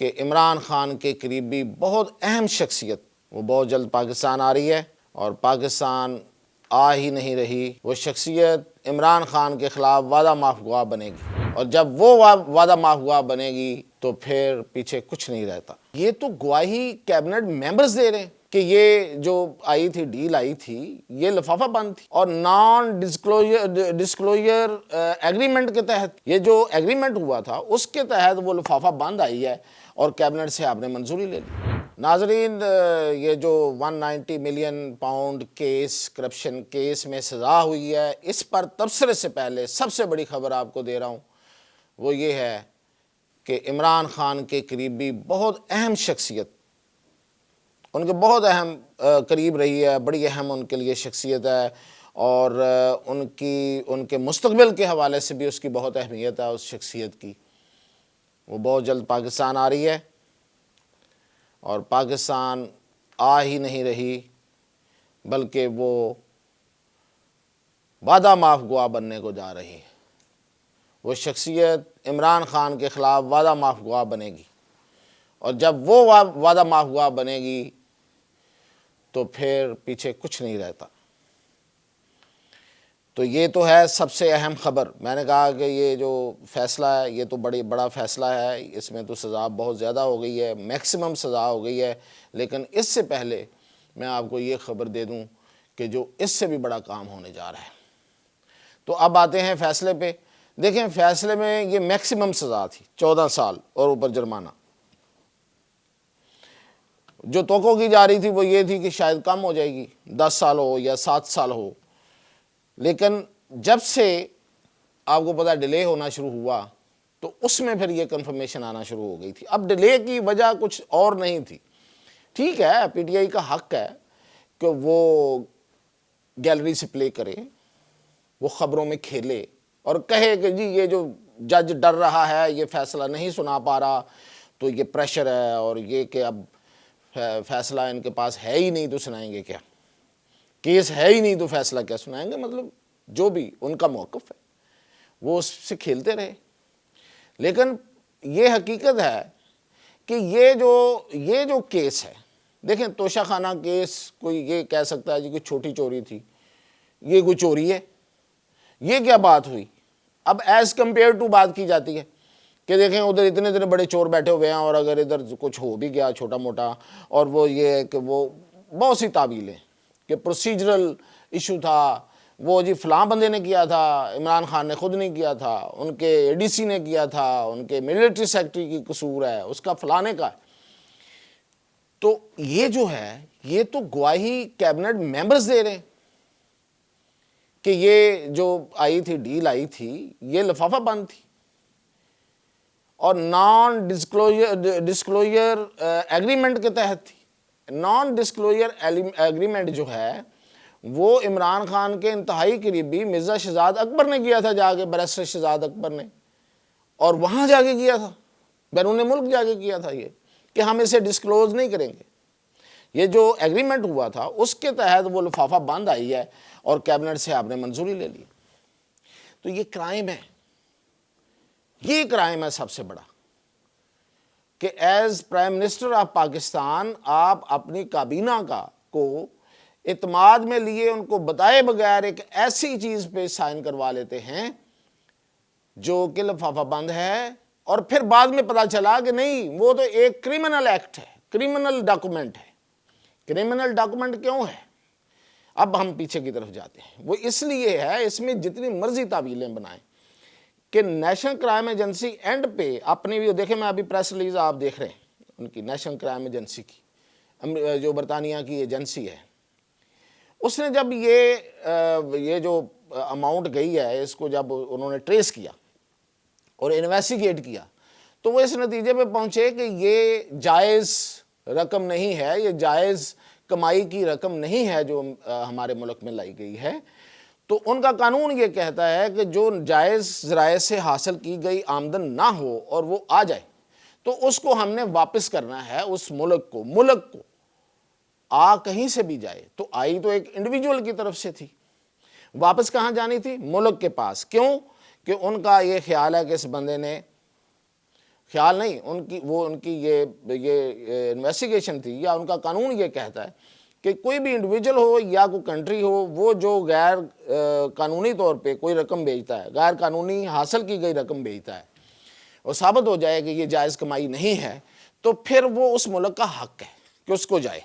کہ عمران خان کے قریبی بہت اہم شخصیت وہ بہت جلد پاکستان آ رہی ہے اور پاکستان آ ہی نہیں رہی۔ وہ شخصیت عمران خان کے خلاف وعدہ معاف گواہ بنے گی، اور جب وہ وعدہ معاف گواہ بنے گی تو پھر پیچھے کچھ نہیں رہتا۔ یہ تو گواہی کیبنٹ ممبرز دے رہے ہیں کہ یہ جو آئی تھی ڈیل آئی تھی یہ لفافہ بند تھی، اور نان ڈسکلوجر ایگریمنٹ کے تحت یہ جو ایگریمنٹ ہوا تھا اس کے تحت وہ لفافہ بند آئی ہے اور کیبنٹ سے آپ نے منظوری لے لی۔ ناظرین، یہ جو 190 million pound case corruption case میں سزا ہوئی ہے، اس پر تبصرے سے پہلے سب سے بڑی خبر آپ کو دے رہا ہوں، وہ یہ ہے کہ عمران خان کے قریبی بہت اہم شخصیت، ان کے بہت اہم قریب رہی ہے، بڑی اہم ان کے لیے شخصیت ہے، اور ان کے مستقبل کے حوالے سے بھی اس کی بہت اہمیت ہے اس شخصیت کی۔ وہ بہت جلد پاکستان آ رہی ہے اور پاکستان آ ہی نہیں رہی، بلکہ وہ وعدہ معاف گواہ بننے کو جا رہی ہے۔ وہ شخصیت عمران خان کے خلاف وعدہ معاف گواہ بنے گی، اور جب وہ وعدہ معاف گواہ بنے گی تو پھر پیچھے کچھ نہیں رہتا۔ تو یہ تو ہے سب سے اہم خبر۔ میں نے کہا کہ یہ جو فیصلہ ہے یہ تو بڑا فیصلہ ہے، اس میں تو سزا بہت زیادہ ہو گئی ہے، میکسیمم سزا ہو گئی ہے، لیکن اس سے پہلے میں آپ کو یہ خبر دے دوں کہ جو اس سے بھی بڑا کام ہونے جا رہا ہے۔ تو اب آتے ہیں فیصلے پہ۔ دیکھیں، فیصلے میں یہ میکسیمم سزا تھی 14 سال اور اوپر جرمانہ۔ جو توقع کی جا رہی تھی وہ یہ تھی کہ شاید کم ہو جائے گی، 10 سال ہو یا 7 سال ہو، لیکن جب سے آپ کو پتہ ڈیلے ہونا شروع ہوا تو اس میں پھر یہ کنفرمیشن آنا شروع ہو گئی تھی۔ اب ڈیلے کی وجہ کچھ اور نہیں تھی۔ ٹھیک ہے، پی ٹی آئی کا حق ہے کہ وہ گیلری سے پلے کرے، وہ خبروں میں کھیلے اور کہے کہ جی یہ جو جج ڈر رہا ہے، یہ فیصلہ نہیں سنا پا رہا، تو یہ پریشر ہے، اور یہ کہ اب فیصلہ ان کے پاس ہے ہی نہیں تو سنائیں گے کیا، کیس ہے ہی نہیں تو فیصلہ کیا سنائیں گے، مطلب جو بھی ان کا موقف ہے وہ اس سے کھیلتے رہے۔ لیکن یہ حقیقت ہے کہ یہ جو کیس ہے، دیکھیں توشہ خانہ کیس، کوئی یہ کہہ سکتا ہے جی کوئی چھوٹی چوری تھی، یہ کوئی چوری ہے، یہ کیا بات ہوئی؟ اب ایز کمپیئر ٹو بات کی جاتی ہے کہ دیکھیں ادھر اتنے بڑے چور بیٹھے ہوئے ہیں، اور اگر ادھر کچھ ہو بھی گیا چھوٹا موٹا، اور وہ یہ ہے کہ وہ بہت سی تعویلیں کہ پروسیجرل ایشو تھا، وہ جی فلاں بندے نے کیا تھا، عمران خان نے خود نہیں کیا تھا، ان کے اے ڈی سی نے کیا تھا، ان کے ملٹری سیکرٹری کی قصور ہے، اس کا فلانے کا ہے۔ تو یہ جو ہے یہ تو گواہی کیبنٹ ممبرز دے رہے ہیں کہ یہ جو آئی تھی ڈیل آئی تھی یہ لفافہ بند تھی، اور نان ڈسکلوجر ایگریمنٹ کے تحت تھی۔ نان ڈسکلوجر ایگریمنٹ جو ہے وہ عمران خان کے انتہائی قریبی مرزا شہزاد اکبر نے کیا تھا، جا کے بیرسٹر شہزاد اکبر نے، اور وہاں جا کے کیا تھا، بیرون ملک جا کے کیا تھا، یہ کہ ہم اسے ڈسکلوز نہیں کریں گے۔ یہ جو ایگریمنٹ ہوا تھا اس کے تحت وہ لفافہ بند آئی ہے اور کیبنٹ سے آپ نے منظوری لے لی۔ تو یہ کرائم ہے، یہ کرائم ہے سب سے بڑا کہ as prime minister of Pakistan آپ اپنی کابینہ کو اعتماد میں لیے ان کو بتائے بغیر ایک ایسی چیز پہ سائن کروا لیتے ہیں جو کہ لفافہ بند ہے، اور پھر بعد میں پتہ چلا کہ نہیں وہ تو ایک کرمنل ایکٹ ہے، کرمنل ڈاکومنٹ ہے۔ کرمنل ڈاکومنٹ کیوں ہے؟ اب ہم پیچھے کی طرف جاتے ہیں۔ وہ اس لیے ہے، اس میں جتنی مرضی تعویلیں بنائیں، کہ نیشنل کرائم ایجنسی اینڈ پہ اپنی بھی دیکھیں، میں ابھی پریس ریلیز آپ دیکھ رہے ہیں ان کی نیشنل کرائم ایجنسی کی، جو برطانیہ کی ایجنسی ہے، اس نے جب یہ جو اماؤنٹ گئی ہے اس کو جب انہوں نے ٹریس کیا اور انویسٹیگیٹ کیا تو وہ اس نتیجے پہ پہنچے کہ یہ جائز رقم نہیں ہے، یہ جائز کمائی کی رقم نہیں ہے جو ہمارے ملک میں لائی گئی ہے۔ تو ان کا قانون یہ کہتا ہے کہ جو جائز ذرائع سے حاصل کی گئی آمدن نہ ہو اور وہ آ جائے تو اس کو ہم نے واپس کرنا ہے اس ملک کو آ کہیں سے بھی جائے۔ تو آئی تو ایک انڈیویجول کی طرف سے تھی، واپس کہاں جانی تھی؟ ملک کے پاس۔ کیوں؟ کہ ان کا یہ خیال ہے کہ اس بندے نے خیال نہیں، ان کی یہ انویسٹیگیشن تھی، یا ان کا قانون یہ کہتا ہے کہ کوئی بھی انڈیویجول ہو یا کوئی کنٹری ہو، وہ جو غیر قانونی طور پہ کوئی رقم بھیجتا ہے، غیر قانونی حاصل کی گئی رقم بھیجتا ہے، اور ثابت ہو جائے کہ یہ جائز کمائی نہیں ہے، تو پھر وہ اس ملک کا حق ہے کہ اس کو جائے.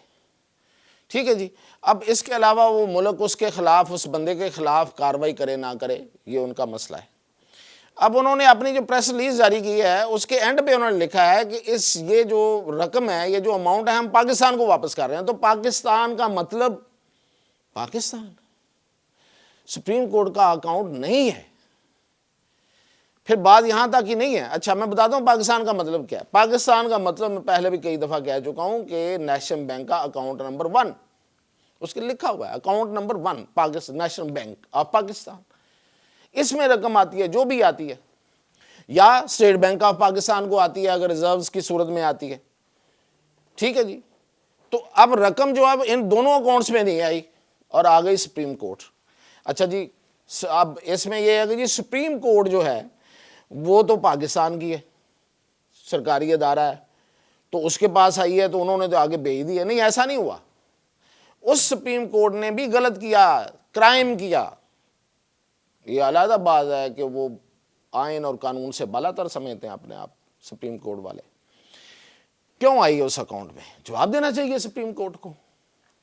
ٹھیک ہے جی. اب اس کے علاوہ وہ ملک اس کے خلاف، اس بندے کے خلاف کارروائی کرے نہ کرے، یہ ان کا مسئلہ ہے. اب انہوں نے اپنی جو پریس ریلیز جاری کی ہے، اس کے اینڈ پہ انہوں نے لکھا ہے کہ یہ جو رقم ہے، یہ جو اماؤنٹ ہے، ہم پاکستان کو واپس کر رہے ہیں. تو پاکستان کا مطلب پاکستان، سپریم کورٹ کا اکاؤنٹ نہیں ہے. پھر بات یہاں تک ہی نہیں ہے. اچھا میں بتاتا ہوں پاکستان کا مطلب کیا ہے. پاکستان کا مطلب میں پہلے بھی کئی دفعہ کہہ چکا ہوں کہ نیشنل بینک کا اکاؤنٹ نمبر 1، اس کے لکھا ہوا ہے account number 1 national bank of Pakistan. اس میں رقم آتی ہے جو بھی آتی ہے، یا اسٹیٹ بینک آف پاکستان کو آتی ہے اگر ریزروز کی صورت میں آتی ہے. ٹھیک ہے جی. تو اب رقم جو اب ان دونوں اکاؤنٹس میں نہیں آئی اور آ گئی سپریم کورٹ. اچھا جی، اب اس میں یہ ہے کہ جی سپریم کورٹ جو ہے وہ تو پاکستان کی ہے، سرکاری ادارہ ہے، تو اس کے پاس آئی ہے تو انہوں نے تو آگے بھیج دی ہے. نہیں، ایسا نہیں ہوا. اس سپریم کورٹ نے بھی غلط کیا، کرائم کیا. یہ علیحدہ بات ہے کہ وہ آئین اور قانون سے بالا تر سمجھتے ہیں اپنے آپ سپریم کورٹ والے. کیوں آئی ہے اس اکاؤنٹ میں؟ جواب دینا چاہیے سپریم کورٹ کو.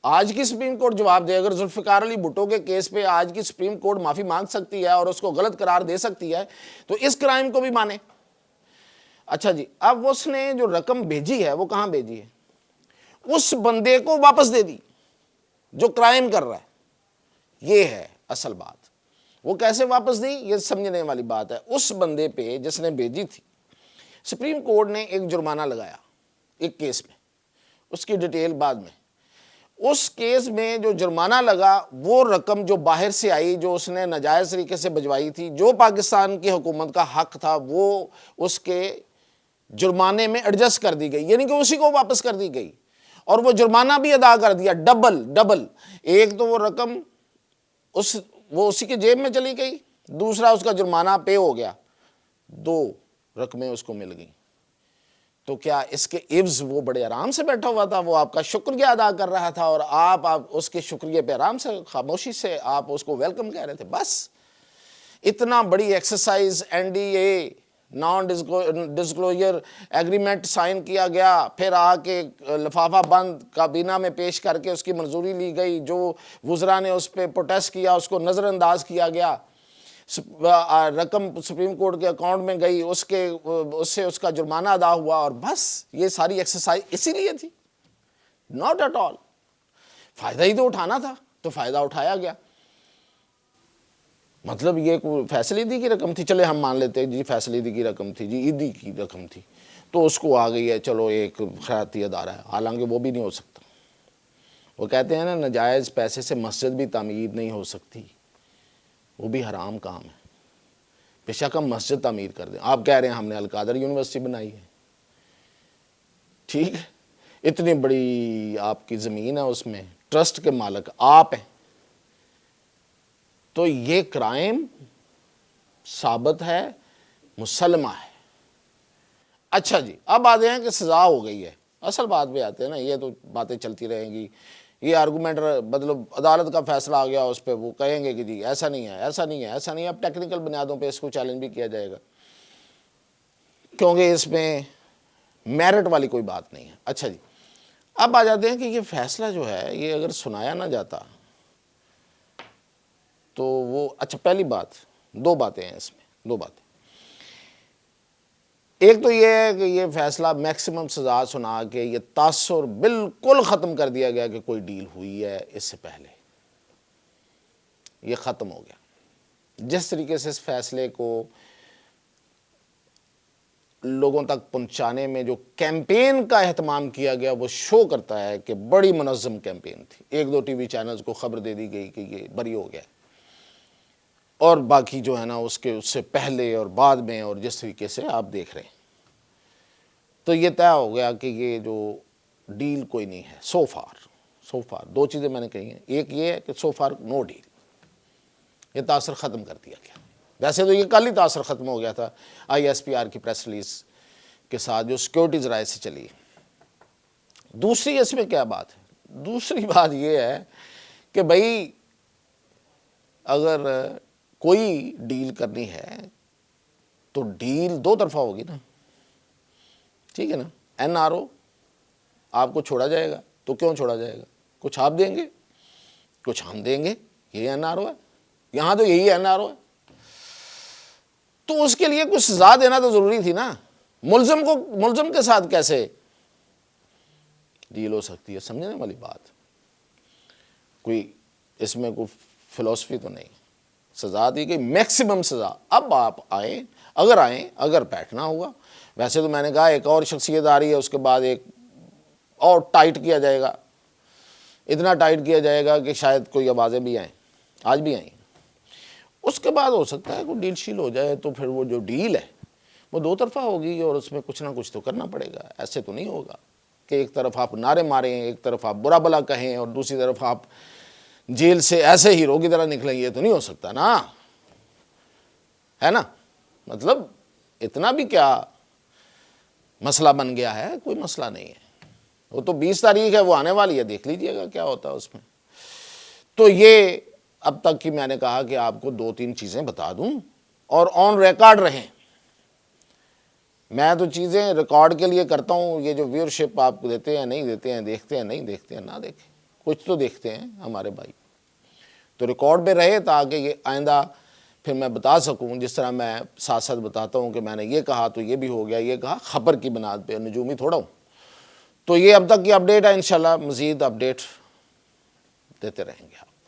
آج کی سپریم کورٹ جواب دے. اگر ذوالفقار علی بھٹو کے کیس پہ آج کی سپریم کورٹ معافی مانگ سکتی ہے اور اس کو غلط قرار دے سکتی ہے، تو اس کرائم کو بھی مانے. اچھا جی، اب اس نے جو رقم بھیجی ہے وہ کہاں بھیجی ہے؟ اس بندے کو واپس دے دی جو کرائم کر رہا ہے. یہ ہے اصل بات. وہ کیسے واپس دی، یہ سمجھنے والی بات ہے. اس بندے پہ جس نے بھیجی تھی، سپریم کورٹ نے ایک جرمانہ لگایا ایک کیس میں، اس کی ڈیٹیل بعد میں. اس کیس میں جو جرمانہ لگا، وہ رقم جو باہر سے آئی، جو اس نے ناجائز طریقے سے بھجوائی تھی، جو پاکستان کی حکومت کا حق تھا، وہ اس کے جرمانے میں ایڈجسٹ کر دی گئی، یعنی کہ اسی کو واپس کر دی گئی. اور وہ جرمانہ بھی ادا کر دیا، ڈبل. ایک تو وہ رقم وہ اسی کے جیب میں چلی گئی، دوسرا اس کا جرمانہ پے ہو گیا. 2 رقمیں اس کو مل گئیں. تو کیا اس کے عوض وہ بڑے آرام سے بیٹھا ہوا تھا، وہ آپ کا شکریہ ادا کر رہا تھا، اور آپ اس کے شکریہ پہ آرام سے خاموشی سے آپ اس کو ویلکم کہہ رہے تھے؟ بس اتنا بڑی exercise NDA non disclosure agreement sign کیا گیا، پھر آ کے لفافہ بند کابینہ میں پیش کر کے اس کی منظوری لی گئی، جو وزراء نے اس پہ پروٹیسٹ کیا اس کو نظر انداز کیا گیا. رقم سپریم کورٹ کے اکاؤنٹ میں گئی، اس سے اس کا جرمانہ ادا ہوا، اور بس یہ ساری ایکسرسائز اسی لیے تھی. Not at all. فائدہ ہی تو اٹھانا تھا، تو فائدہ اٹھایا گیا. مطلب یہ کوئی فیصلے دی کی رقم تھی، چلے ہم مان لیتے ہیں جی فیصلے دی کی رقم تھی، جی عیدی کی رقم تھی، تو اس کو آ گئی ہے چلو ایک خیراتی ادارہ ہے. حالانکہ وہ بھی نہیں ہو سکتا. وہ کہتے ہیں نا ناجائز پیسے سے مسجد بھی تعمیر نہیں ہو سکتی، وہ بھی حرام کام ہے. بے شک ہم مسجد تعمیر کر دیں. آپ کہہ رہے ہیں ہم نے القادر یونیورسٹی بنائی ہے، ٹھیک ہے، اتنی بڑی آپ کی زمین ہے، اس میں ٹرسٹ کے مالک آپ ہیں، تو یہ کرائم ثابت ہے، مسلمہ ہے. اچھا جی، اب آتے ہیں کہ سزا ہو گئی ہے. اصل بات پہ آتے ہیں نا، یہ تو باتیں چلتی رہیں گی. یہ آرگومنٹ مطلب عدالت کا فیصلہ آ گیا اس پہ، وہ کہیں گے کہ جی ایسا نہیں ہے، ایسا نہیں ہے، ایسا نہیں ہے. اب ٹیکنیکل بنیادوں پہ اس کو چیلنج بھی کیا جائے گا، کیونکہ اس میں میرٹ والی کوئی بات نہیں ہے. اچھا جی، اب آ جاتے ہیں کہ یہ فیصلہ جو ہے یہ اگر سنایا نہ جاتا تو وہ اچھا پہلی بات، 2 باتیں ہیں اس میں، 2 باتیں. ایک تو یہ ہے کہ یہ فیصلہ میکسیمم سزا سنا کے یہ تاثر بالکل ختم کر دیا گیا کہ کوئی ڈیل ہوئی ہے اس سے پہلے. یہ ختم ہو گیا. جس طریقے سے اس فیصلے کو لوگوں تک پہنچانے میں جو کیمپین کا اہتمام کیا گیا، وہ شو کرتا ہے کہ بڑی منظم کیمپین تھی. 1-2 ٹی وی چینلز کو خبر دے دی گئی کہ یہ بری ہو گیا، اور باقی جو ہے نا اس سے پہلے اور بعد میں اور جس طریقے سے آپ دیکھ رہے ہیں، تو یہ طے ہو گیا کہ یہ جو ڈیل کوئی نہیں ہے. سو فار 2 چیزیں میں نے کہی ہیں. ایک یہ ہے کہ سو فار نو ڈیل، یہ تاثر ختم کر دیا گیا. ویسے تو یہ کل ہی تاثر ختم ہو گیا تھا ISPR کی پریس ریلیز کے ساتھ جو سیکورٹی ذرائع سے چلی. دوسری اس میں کیا بات ہے؟ دوسری بات یہ ہے کہ بھائی اگر کوئی ڈیل کرنی ہے تو ڈیل دو طرفہ ہوگی نا. ٹھیک ہے نا. این آر او آپ کو چھوڑا جائے گا تو کیوں چھوڑا جائے گا؟ کچھ آپ دیں گے کچھ ہم دیں گے, یہی این آر او ہے. یہاں تو یہی این آر او ہے. تو اس کے لیے کچھ سزا دینا تو ضروری تھی نا. ملزم کے ساتھ کیسے ڈیل ہو سکتی ہے؟ سمجھنے والی بات. کوئی اس میں کوئی فلسفی تو نہیں. سزا دی گئی میکسیمم سزا. اب آپ اگر بیٹھنا ہوگا. ویسے تو میں نے کہا ایک اور شخصیت آ رہی ہے, اس کے بعد ایک اور ٹائٹ کیا جائے گا. اتنا ٹائٹ کیا جائے گا کہ شاید کوئی آوازیں بھی آئیں, آج بھی آئیں. اس کے بعد ہو سکتا ہے کوئی ڈیل شیل ہو جائے, تو پھر وہ جو ڈیل ہے وہ دو طرفہ ہوگی اور اس میں کچھ نہ کچھ تو کرنا پڑے گا. ایسے تو نہیں ہوگا کہ ایک طرف آپ نعرے ماریں, ایک طرف آپ برا بلا کہیں اور دوسری طرف آپ جیل سے ایسے ہیرو کی طرح نکلیں. یہ تو نہیں ہو سکتا نا, ہے نا. مطلب اتنا بھی کیا مسئلہ بن گیا ہے؟ کوئی مسئلہ نہیں ہے. وہ تو 20 تاریخ ہے, وہ آنے والی ہے, دیکھ لیجئے گا کیا ہوتا ہے اس میں. تو یہ اب تک کی میں نے کہا کہ آپ کو 2-3 چیزیں بتا دوں اور آن ریکارڈ رہیں. میں تو چیزیں ریکارڈ کے لیے کرتا ہوں. یہ جو ویورشپ آپ کو دیتے ہیں نہیں دیتے ہیں, دیکھتے ہیں نہیں دیکھتے ہیں, نہ دیکھیں, کچھ تو دیکھتے ہیں ہمارے بھائی. تو ریکارڈ پہ رہے تاکہ یہ آئندہ پھر میں بتا سکوں. جس طرح میں ساتھ ساتھ بتاتا ہوں کہ میں نے یہ کہا تو یہ بھی ہو گیا, یہ کہا, خبر کی بنیاد پہ, نجومی تھوڑا ہوں. تو یہ اب تک کی اپڈیٹ ہے. انشاءاللہ مزید اپڈیٹ دیتے رہیں گے.